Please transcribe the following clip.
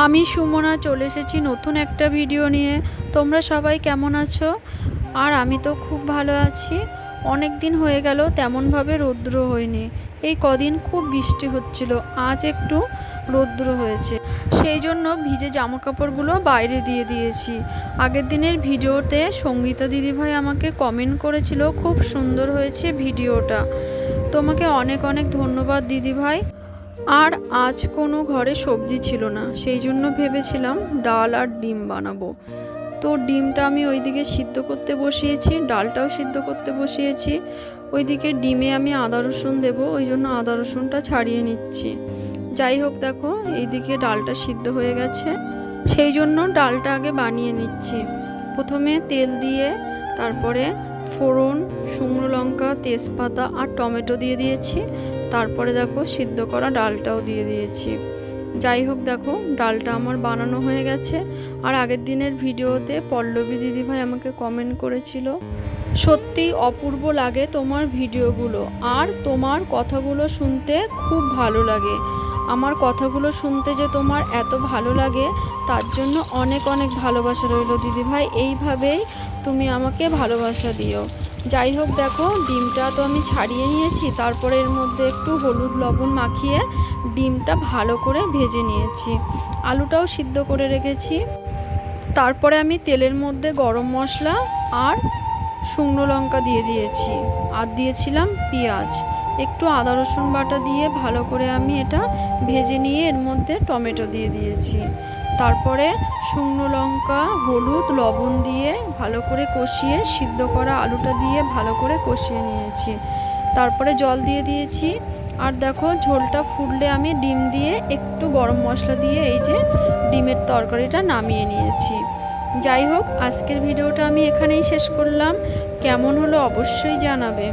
আমি সুমনা চলে এসেছি নতুন একটা ভিডিও নিয়ে। তোমরা সবাই কেমন আছো? আর আমি তো খুব ভালো আছি। অনেক দিন হয়ে গেল তেমনভাবে রৌদ্র হয়নি। এই কদিন খুব বৃষ্টি হচ্ছিল, আজ একটু রৌদ্র হয়েছে, সেই জন্য ভিজে জামা কাপড়গুলো বাইরে দিয়ে দিয়েছি। আগের দিনের ভিডিওতে সঙ্গীতা দিদিভাই আমাকে কমেন্ট করেছিল, খুব সুন্দর হয়েছে ভিডিওটা। তোমাকে অনেক অনেক ধন্যবাদ দিদিভাই। আর আজ কোনো ঘরে সবজি ছিল না, সেই জন্য ভেবেছিলাম ডাল আর ডিম বানাবো। তো ডিমটা আমি ওইদিকে সিদ্ধ করতে বসিয়েছি, ডালটাও সিদ্ধ করতে বসিয়েছি। ওইদিকে ডিমে আমি আদা রসুন দেবো, ওই জন্য আদা রসুনটা ছাড়িয়ে নিচ্ছি। যাই হোক, দেখো এইদিকে ডালটা সিদ্ধ হয়ে গেছে, সেই জন্য ডালটা আগে বানিয়ে নিচ্ছি। প্রথমে তেল দিয়ে তারপরে ফোড়ন, শুকনো লঙ্কা, তেজপাতা আর টমেটো দিয়ে দিয়েছি। তারপরে দেখো সিদ্ধ করা ডালটাও দিয়ে দিয়েছি। যাই হোক, দেখো ডালটা আমার বানানো হয়ে গেছে। আর আগের দিনের ভিডিওতে পল্লবী দিদিভাই আমাকে কমেন্ট করেছিল, সত্যিই অপূর্ব লাগে তোমার ভিডিওগুলো, আর তোমার কথাগুলো শুনতে খুব ভালো লাগে। আমার কথাগুলো শুনতে যে তোমার এত ভালো লাগে, তার জন্য অনেক অনেক ভালোবাসা রইল দিদিভাই। এইভাবেই তুমি আমাকে ভালোবাসা দিও। যাই হোক, দেখো ডিমটা তো আমি ছাড়িয়ে নিয়েছি, তারপরে এর মধ্যে একটু হলুদ লবণ মাখিয়ে ডিমটা ভালো করে ভেজে নিয়েছি। আলুটাও সিদ্ধ করে রেখেছি। তারপরে আমি তেলের মধ্যে গরম মশলা আর শুকনো লঙ্কা দিয়ে দিয়েছি, আর দিয়েছিলাম পেঁয়াজ, একটু আদা রসুন বাটা দিয়ে ভালো করে আমি এটা ভেজে নিয়ে এর মধ্যে টমেটো দিয়ে দিয়েছি। তারপরে শুকনো লঙ্কা, হলুদ, লবণ দিয়ে ভালো করে কষিয়ে সিদ্ধ করা আলুটা দিয়ে ভালো করে কষিয়ে নিয়েছি। তারপরে জল দিয়ে দিয়েছি। আর দেখো ঝোলটা ফুটলে আমি ডিম দিয়ে একটু গরম মশলা দিয়ে এই যে ডিমের তরকারিটা নামিয়ে নিয়েছি। যাই হোক, আজকের ভিডিওটা আমি এখানেই শেষ করলাম। কেমন হলো অবশ্যই জানাবে।